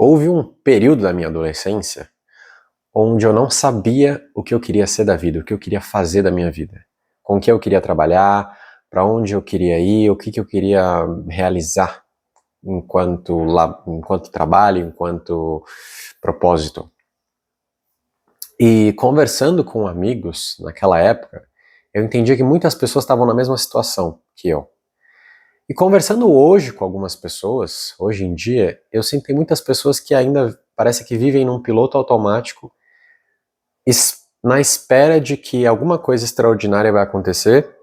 Houve um período da minha adolescência onde eu não sabia o que eu queria ser da vida, o que eu queria fazer da minha vida, com o que eu queria trabalhar, para onde eu queria ir, o que eu queria realizar enquanto trabalho, enquanto propósito. E conversando com amigos naquela época, eu entendi que muitas pessoas estavam na mesma situação que eu. E conversando hoje com algumas pessoas, hoje em dia, eu sinto que tem muitas pessoas que ainda parece que vivem num piloto automático, na espera de que alguma coisa extraordinária vai acontecer,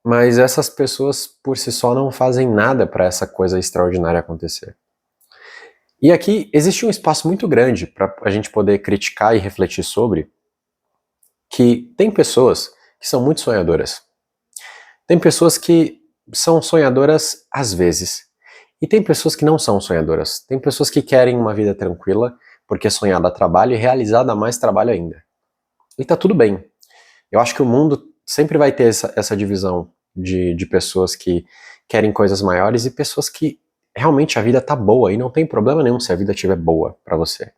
mas essas pessoas por si só não fazem nada para essa coisa extraordinária acontecer. E aqui existe um espaço muito grande para a gente poder criticar e refletir sobre que tem pessoas que são muito sonhadoras. Tem pessoas que são sonhadoras às vezes. E tem pessoas que não são sonhadoras. Tem pessoas que querem uma vida tranquila, porque sonhar dá trabalho e realizar dá mais trabalho ainda. E tá tudo bem. Eu acho que o mundo sempre vai ter essa divisão de pessoas que querem coisas maiores e pessoas que realmente a vida tá boa e não tem problema nenhum se a vida estiver boa pra você.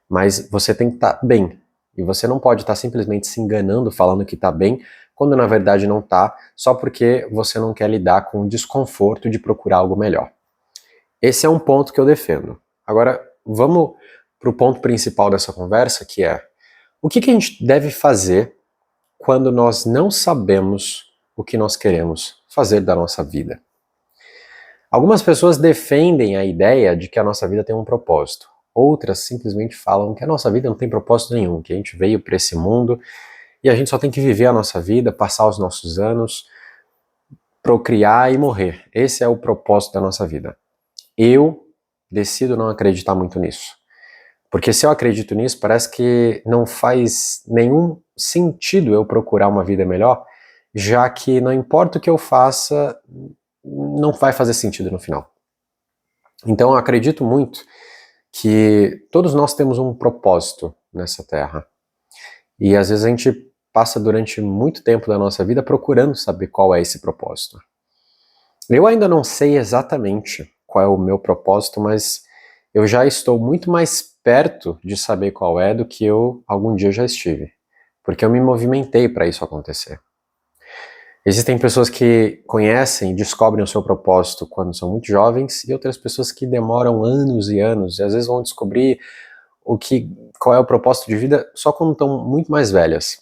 Mas você tem que estar bem. E você não pode estar simplesmente se enganando falando que tá bem, quando na verdade não tá, só porque você não quer lidar com o desconforto de procurar algo melhor. Esse é um ponto que eu defendo. Agora, vamos pro ponto principal dessa conversa, que é o que a gente deve fazer quando nós não sabemos o que nós queremos fazer da nossa vida. Algumas pessoas defendem a ideia de que a nossa vida tem um propósito. Outras simplesmente falam que a nossa vida não tem propósito nenhum, que a gente veio para esse mundo e a gente só tem que viver a nossa vida, passar os nossos anos, procriar e morrer. Esse é o propósito da nossa vida. Eu decido não acreditar muito nisso. Porque se eu acredito nisso, parece que não faz nenhum sentido eu procurar uma vida melhor, já que não importa o que eu faça, não vai fazer sentido no final. Então eu acredito muito que todos nós temos um propósito nessa terra. E às vezes a gente passa durante muito tempo da nossa vida procurando saber qual é esse propósito. Eu ainda não sei exatamente qual é o meu propósito, mas eu já estou muito mais perto de saber qual é do que eu algum dia já estive, porque eu me movimentei para isso acontecer. Existem pessoas que conhecem e descobrem o seu propósito quando são muito jovens e outras pessoas que demoram anos e anos e às vezes vão descobrir qual é o propósito de vida só quando estão muito mais velhas.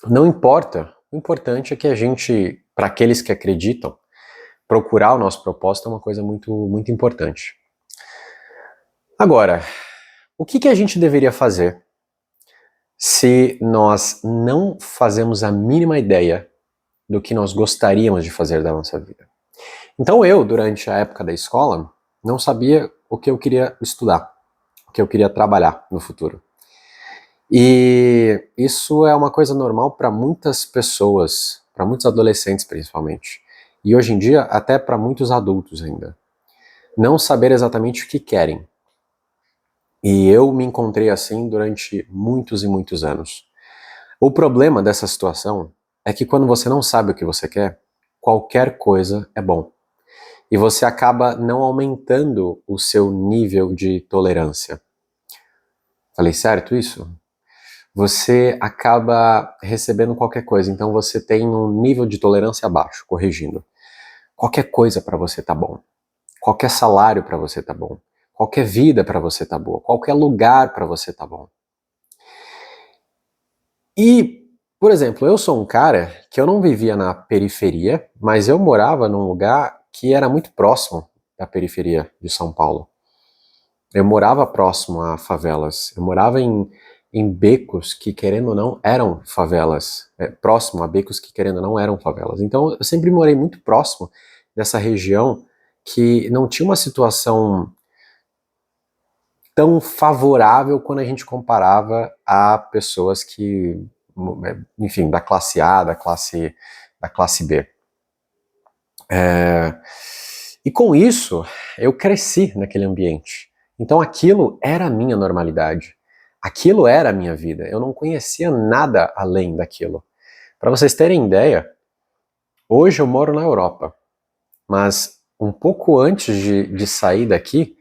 Não importa, o importante é que a gente, para aqueles que acreditam, procurar o nosso propósito é uma coisa muito, muito importante. Agora, o que a gente deveria fazer se nós não fazemos a mínima ideia do que nós gostaríamos de fazer da nossa vida? Então eu, durante a época da escola, não sabia o que eu queria estudar, o que eu queria trabalhar no futuro. E isso é uma coisa normal para muitas pessoas, para muitos adolescentes principalmente. E hoje em dia até para muitos adultos ainda. Não saber exatamente o que querem. E eu me encontrei assim durante muitos e muitos anos. O problema dessa situação é que quando você não sabe o que você quer, qualquer coisa é bom. E você acaba não aumentando o seu nível de tolerância. Falei certo isso? Você acaba recebendo qualquer coisa, então você tem um nível de tolerância baixo, corrigindo. Qualquer coisa para você tá bom. Qualquer salário para você tá bom. Qualquer vida para você tá boa. Qualquer lugar para você tá bom. E, por exemplo, eu sou um cara que eu não vivia na periferia, mas eu morava num lugar que era muito próximo da periferia de São Paulo. Eu morava próximo a favelas. Eu morava em becos que, querendo ou não, eram favelas. Próximo a becos que, querendo ou não, eram favelas. Então, eu sempre morei muito próximo dessa região que não tinha uma situação tão favorável quando a gente comparava a pessoas que, enfim, da classe A, da classe B. E com isso, eu cresci naquele ambiente. Então aquilo era a minha normalidade. Aquilo era a minha vida. Eu não conhecia nada além daquilo. Para vocês terem ideia, hoje eu moro na Europa, mas um pouco antes de sair daqui,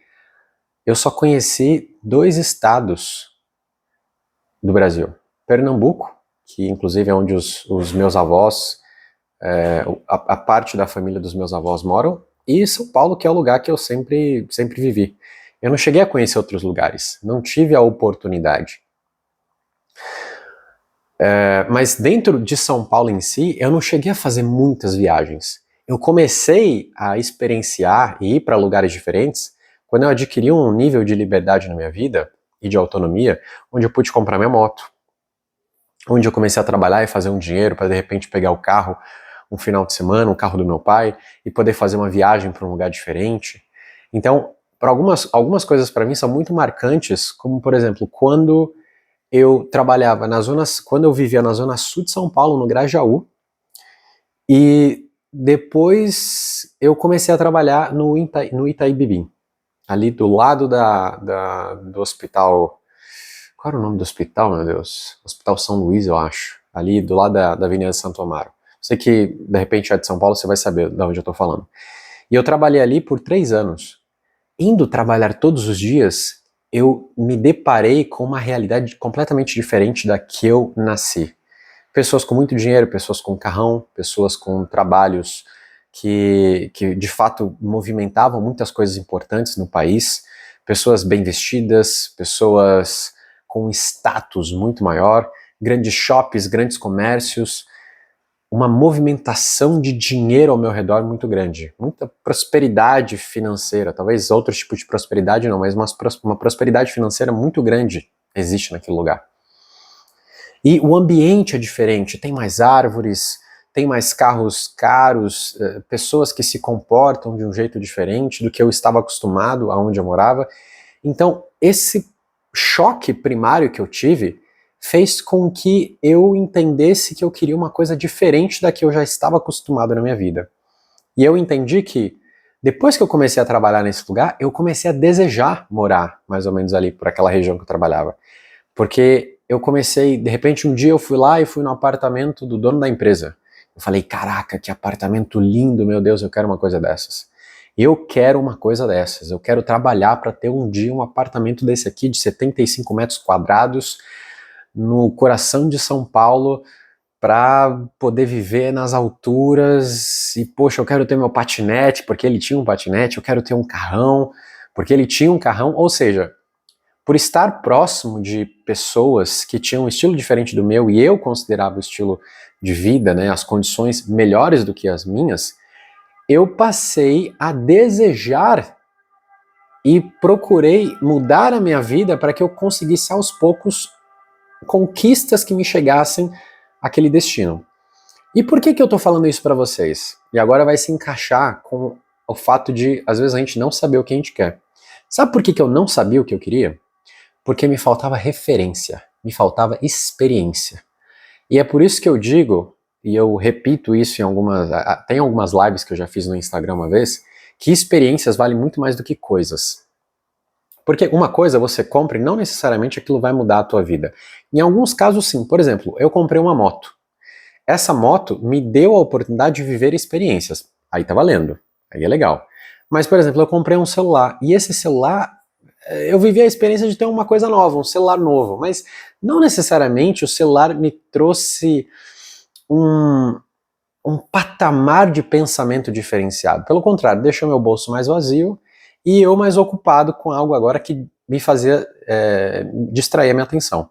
eu só conheci 2 estados do Brasil. Pernambuco, que inclusive é onde os meus avós, a parte da família dos meus avós moram, e São Paulo, que é o lugar que eu sempre vivi. Eu não cheguei a conhecer outros lugares, não tive a oportunidade. Mas dentro de São Paulo em si, eu não cheguei a fazer muitas viagens. Eu comecei a experienciar e ir para lugares diferentes quando eu adquiri um nível de liberdade na minha vida e de autonomia, onde eu pude comprar minha moto, onde eu comecei a trabalhar e fazer um dinheiro para de repente pegar o carro um final de semana, um carro do meu pai, e poder fazer uma viagem para um lugar diferente. Então, para algumas coisas para mim são muito marcantes, como por exemplo, quando eu trabalhava quando eu vivia na zona sul de São Paulo, no Grajaú, e depois eu comecei a trabalhar no Itaim Bibi, ali do lado do hospital. Qual era o nome do hospital, meu Deus? Hospital São Luís, eu acho. Ali do lado da Avenida Santo Amaro. Sei que, de repente, é de São Paulo, você vai saber de onde eu tô falando. E eu trabalhei ali por 3 anos. Indo trabalhar todos os dias, eu me deparei com uma realidade completamente diferente da que eu nasci. Pessoas com muito dinheiro, pessoas com carrão, pessoas com trabalhos que de fato movimentavam muitas coisas importantes no país, pessoas bem vestidas, pessoas com status muito maior, grandes shoppings, grandes comércios, uma movimentação de dinheiro ao meu redor muito grande, muita prosperidade financeira, talvez outro tipo de prosperidade não, mas uma prosperidade financeira muito grande existe naquele lugar. E o ambiente é diferente, tem mais árvores, tem mais carros caros, pessoas que se comportam de um jeito diferente do que eu estava acostumado aonde eu morava. Então, esse choque primário que eu tive fez com que eu entendesse que eu queria uma coisa diferente da que eu já estava acostumado na minha vida. E eu entendi que, depois que eu comecei a trabalhar nesse lugar, eu comecei a desejar morar mais ou menos ali por aquela região que eu trabalhava. Porque eu comecei, de repente um dia eu fui lá e fui no apartamento do dono da empresa. Eu falei, caraca, que apartamento lindo, meu Deus, eu quero uma coisa dessas. Eu quero uma coisa dessas, eu quero trabalhar para ter um dia um apartamento desse aqui de 75 metros quadrados, no coração de São Paulo, para poder viver nas alturas, e poxa, eu quero ter meu patinete, porque ele tinha um patinete, eu quero ter um carrão, porque ele tinha um carrão, ou seja, por estar próximo de pessoas que tinham um estilo diferente do meu, e eu considerava o estilo de vida, né, as condições melhores do que as minhas, eu passei a desejar e procurei mudar a minha vida para que eu conseguisse aos poucos conquistas que me chegassem àquele destino. E por que eu tô falando isso para vocês? E agora vai se encaixar com o fato de, às vezes, a gente não saber o que a gente quer. Sabe por que eu não sabia o que eu queria? Porque me faltava referência, me faltava experiência. E é por isso que eu digo, e eu repito isso tem algumas lives que eu já fiz no Instagram uma vez, que experiências valem muito mais do que coisas. Porque uma coisa você compra e não necessariamente aquilo vai mudar a tua vida. Em alguns casos sim. Por exemplo, eu comprei uma moto. Essa moto me deu a oportunidade de viver experiências. Aí tá valendo. Aí é legal. Mas, por exemplo, eu comprei um celular. E esse celular, eu vivi a experiência de ter uma coisa nova, um celular novo. Mas não necessariamente o celular me trouxe um patamar de pensamento diferenciado. Pelo contrário, deixou meu bolso mais vazio e eu mais ocupado com algo agora que me fazia distrair a minha atenção.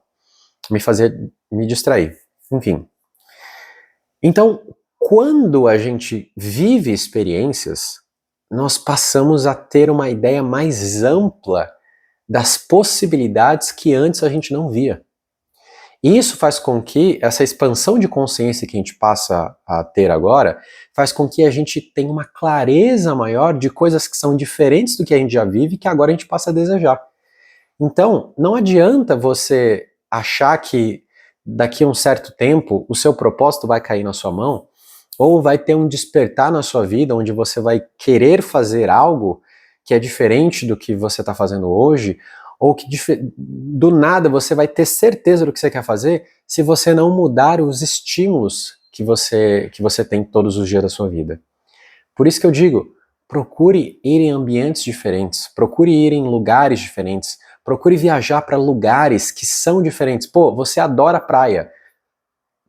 Me fazia me distrair. Enfim. Então, quando a gente vive experiências, nós passamos a ter uma ideia mais ampla das possibilidades que antes a gente não via. E isso faz com que essa expansão de consciência que a gente passa a ter agora, faz com que a gente tenha uma clareza maior de coisas que são diferentes do que a gente já vive e que agora a gente passa a desejar. Então, não adianta você achar que daqui a um certo tempo o seu propósito vai cair na sua mão, ou vai ter um despertar na sua vida onde você vai querer fazer algo que é diferente do que você está fazendo hoje, ou que do nada você vai ter certeza do que você quer fazer se você não mudar os estímulos que você tem todos os dias da sua vida. Por isso que eu digo, procure ir em ambientes diferentes, procure ir em lugares diferentes, procure viajar para lugares que são diferentes. Pô, você adora praia.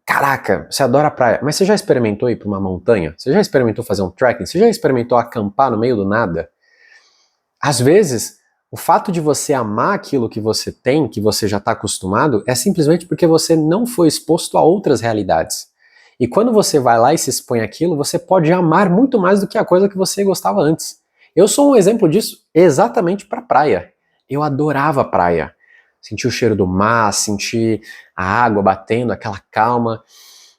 Caraca, você adora praia, mas você já experimentou ir para uma montanha? Você já experimentou fazer um trekking? Você já experimentou acampar no meio do nada? Às vezes, o fato de você amar aquilo que você tem, que você já está acostumado, é simplesmente porque você não foi exposto a outras realidades. E quando você vai lá e se expõe àquilo, você pode amar muito mais do que a coisa que você gostava antes. Eu sou um exemplo disso exatamente para praia. Eu adorava praia. Sentir o cheiro do mar, sentir a água batendo, aquela calma.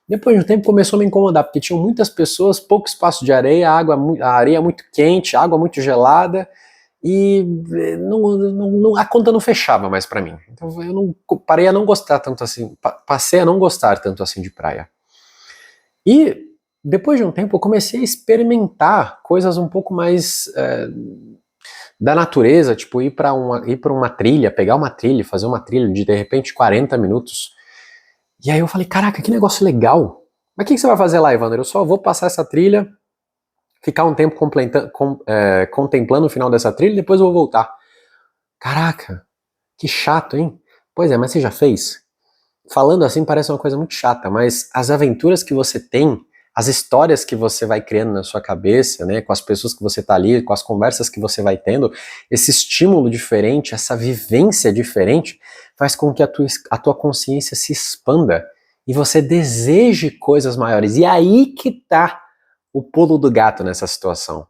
Depois de um tempo começou a me incomodar, porque tinham muitas pessoas, pouco espaço de areia, a areia muito quente, água muito gelada, e a conta não fechava mais para mim. Então eu não, parei a não gostar tanto assim, passei a não gostar tanto assim de praia. E depois de um tempo eu comecei a experimentar coisas um pouco mais da natureza, tipo ir para uma trilha, pegar uma trilha, fazer uma trilha de repente 40 minutos. E aí eu falei, caraca, que negócio legal. Mas o que você vai fazer lá, Evander? Eu só vou passar essa trilha, ficar um tempo contemplando o final dessa trilha e depois eu vou voltar. Caraca, que chato, hein? Pois é, mas você já fez? Falando assim parece uma coisa muito chata, mas as aventuras que você tem, as histórias que você vai criando na sua cabeça, né, com as pessoas que você tá ali, com as conversas que você vai tendo, esse estímulo diferente, essa vivência diferente, faz com que a tua consciência se expanda e você deseje coisas maiores. E aí que tá o pulo do gato nessa situação.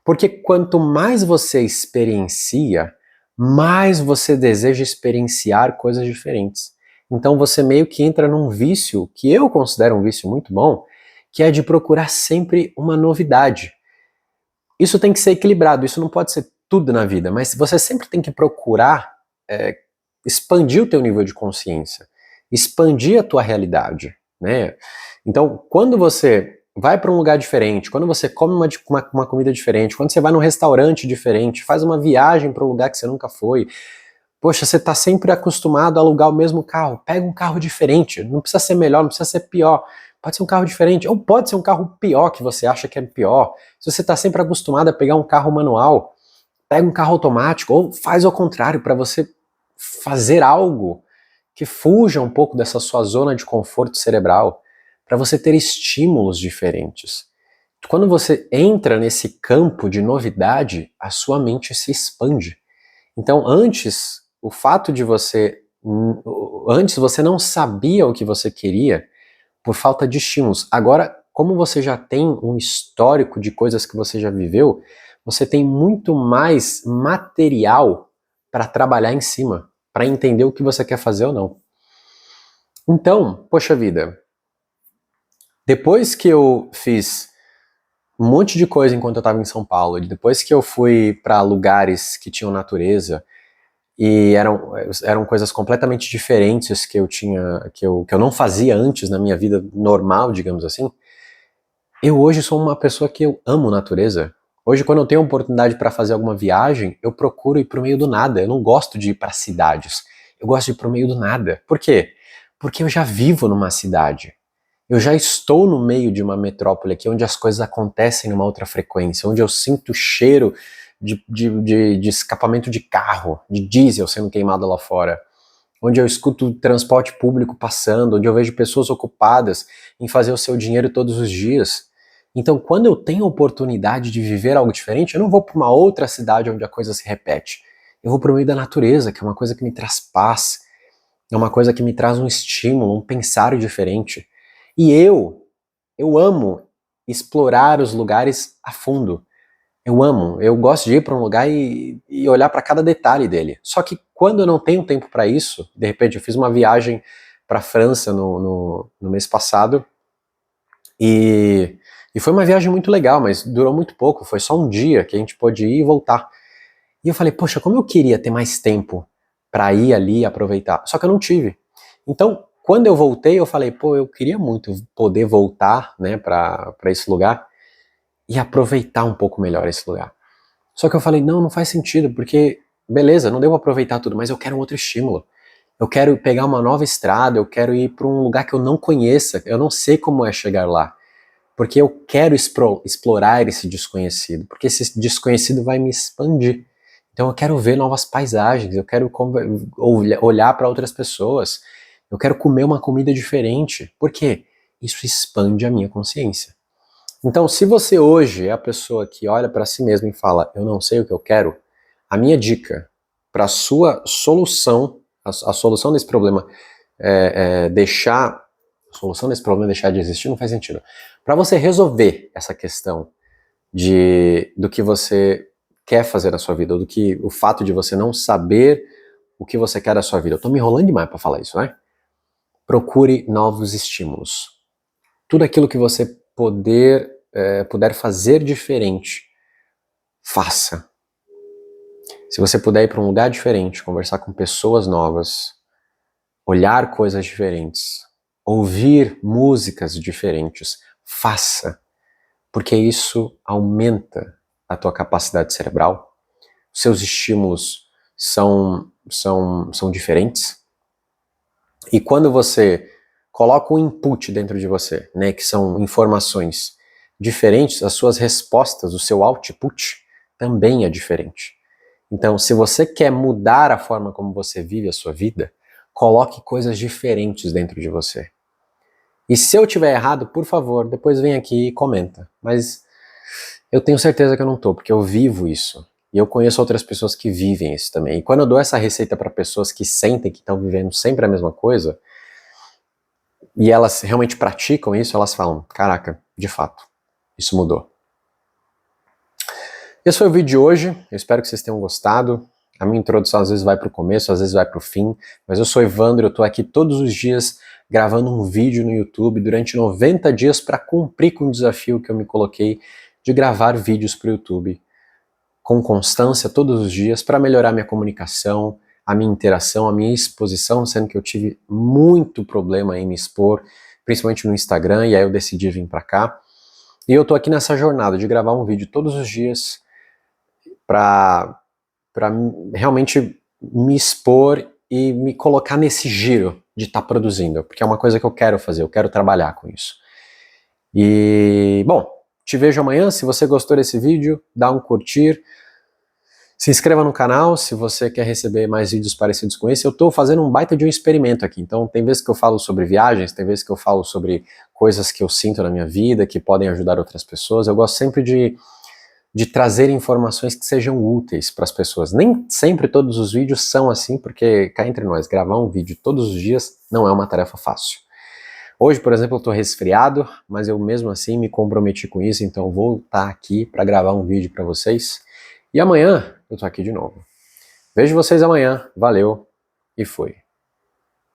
Porque quanto mais você experiencia, mais você deseja experienciar coisas diferentes. Então você meio que entra num vício, que eu considero um vício muito bom, que é de procurar sempre uma novidade. Isso tem que ser equilibrado, isso não pode ser tudo na vida, mas você sempre tem que procurar expandir o teu nível de consciência, expandir a tua realidade, né? Então, quando você vai para um lugar diferente, quando você come uma comida diferente, quando você vai num restaurante diferente, faz uma viagem para um lugar que você nunca foi, poxa, você está sempre acostumado a alugar o mesmo carro, pega um carro diferente, não precisa ser melhor, não precisa ser pior, pode ser um carro diferente, ou pode ser um carro pior que você acha que é pior. Se você está sempre acostumado a pegar um carro manual, pega um carro automático, ou faz ao contrário, para você fazer algo que fuja um pouco dessa sua zona de conforto cerebral, para você ter estímulos diferentes. Quando você entra nesse campo de novidade, a sua mente se expande. Então, antes, o fato de antes você não sabia o que você queria por falta de estímulos. Agora, como você já tem um histórico de coisas que você já viveu, você tem muito mais material para trabalhar em cima, para entender o que você quer fazer ou não. Então, poxa vida, depois que eu fiz um monte de coisa enquanto eu estava em São Paulo, depois que eu fui para lugares que tinham natureza, e eram coisas completamente diferentes que eu não fazia antes na minha vida normal, digamos assim. Eu hoje sou uma pessoa que eu amo natureza. Hoje, quando eu tenho oportunidade para fazer alguma viagem, eu procuro ir pro meio do nada. Eu não gosto de ir para cidades. Eu gosto de ir pro meio do nada. Por quê? Porque eu já vivo numa cidade. Eu já estou no meio de uma metrópole aqui, onde as coisas acontecem numa outra frequência, onde eu sinto o cheiro de escapamento de carro, de diesel sendo queimado lá fora, onde eu escuto o transporte público passando, onde eu vejo pessoas ocupadas em fazer o seu dinheiro todos os dias. Então, quando eu tenho a oportunidade de viver algo diferente, eu não vou para uma outra cidade onde a coisa se repete. Eu vou para o meio da natureza, que é uma coisa que me traz paz, é uma coisa que me traz um estímulo, um pensar diferente. E eu amo explorar os lugares a fundo. Eu gosto de ir para um lugar e olhar para cada detalhe dele. Só que quando eu não tenho tempo para isso, de repente eu fiz uma viagem para a França no mês passado e foi uma viagem muito legal, mas durou muito pouco, foi só um dia que a gente pôde ir e voltar. E eu falei, poxa, como eu queria ter mais tempo para ir ali e aproveitar. Só que eu não tive. Então, quando eu voltei, eu falei, pô, eu queria muito poder voltar, né, para esse lugar e aproveitar um pouco melhor esse lugar. Só que eu falei, não faz sentido, porque, beleza, não deu pra aproveitar tudo, mas eu quero um outro estímulo. Eu quero pegar uma nova estrada, eu quero ir para um lugar que eu não conheça, eu não sei como é chegar lá. porque eu quero explorar esse desconhecido, porque esse desconhecido vai me expandir. Então eu quero ver novas paisagens, eu quero olhar para outras pessoas, eu quero comer uma comida diferente. Por quê? Isso expande a minha consciência. Então, se você hoje é a pessoa que olha para si mesmo e fala, eu não sei o que eu quero, a minha dica para a sua solução, a solução desse problema a solução desse problema deixar de existir não faz sentido. Para você resolver essa questão do que você quer fazer na sua vida, ou do que o fato de você não saber o que você quer da sua vida. Eu tô me enrolando demais para falar isso, né? Procure novos estímulos. Tudo aquilo que você puder fazer diferente, faça. Se você puder ir para um lugar diferente, conversar com pessoas novas, olhar coisas diferentes, ouvir músicas diferentes, faça. Porque isso aumenta a tua capacidade cerebral, seus estímulos são diferentes, e quando você coloca um input dentro de você, né, que são informações diferentes, as suas respostas, o seu output também é diferente. Então, se você quer mudar a forma como você vive a sua vida, coloque coisas diferentes dentro de você. E se eu tiver errado, por favor, depois vem aqui e comenta. Mas eu tenho certeza que eu não tô, porque eu vivo isso. E eu conheço outras pessoas que vivem isso também. E quando eu dou essa receita para pessoas que sentem que estão vivendo sempre a mesma coisa, e elas realmente praticam isso, elas falam, caraca, de fato, isso mudou. Esse foi o vídeo de hoje, eu espero que vocês tenham gostado. A minha introdução às vezes vai para o começo, às vezes vai para o fim, mas eu sou Evandro, eu estou aqui todos os dias gravando um vídeo no YouTube durante 90 dias para cumprir com o desafio que eu me coloquei de gravar vídeos para o YouTube com constância todos os dias para melhorar minha comunicação, a minha interação, a minha exposição, sendo que eu tive muito problema em me expor, principalmente no Instagram, e aí eu decidi vir para cá. E eu tô aqui nessa jornada de gravar um vídeo todos os dias para realmente me expor e me colocar nesse giro de estar produzindo, porque é uma coisa que eu quero fazer, eu quero trabalhar com isso. E, bom, te vejo amanhã. Se você gostou desse vídeo, dá um curtir, se inscreva no canal se você quer receber mais vídeos parecidos com esse. Eu estou fazendo um baita de um experimento aqui, então tem vezes que eu falo sobre viagens, tem vezes que eu falo sobre coisas que eu sinto na minha vida, que podem ajudar outras pessoas. Eu gosto sempre de trazer informações que sejam úteis para as pessoas. Nem sempre todos os vídeos são assim, porque cá entre nós, gravar um vídeo todos os dias não é uma tarefa fácil. Hoje, por exemplo, eu estou resfriado, mas eu mesmo assim me comprometi com isso, então eu vou estar aqui para gravar um vídeo para vocês. E amanhã eu tô aqui de novo. Vejo vocês amanhã, valeu e fui.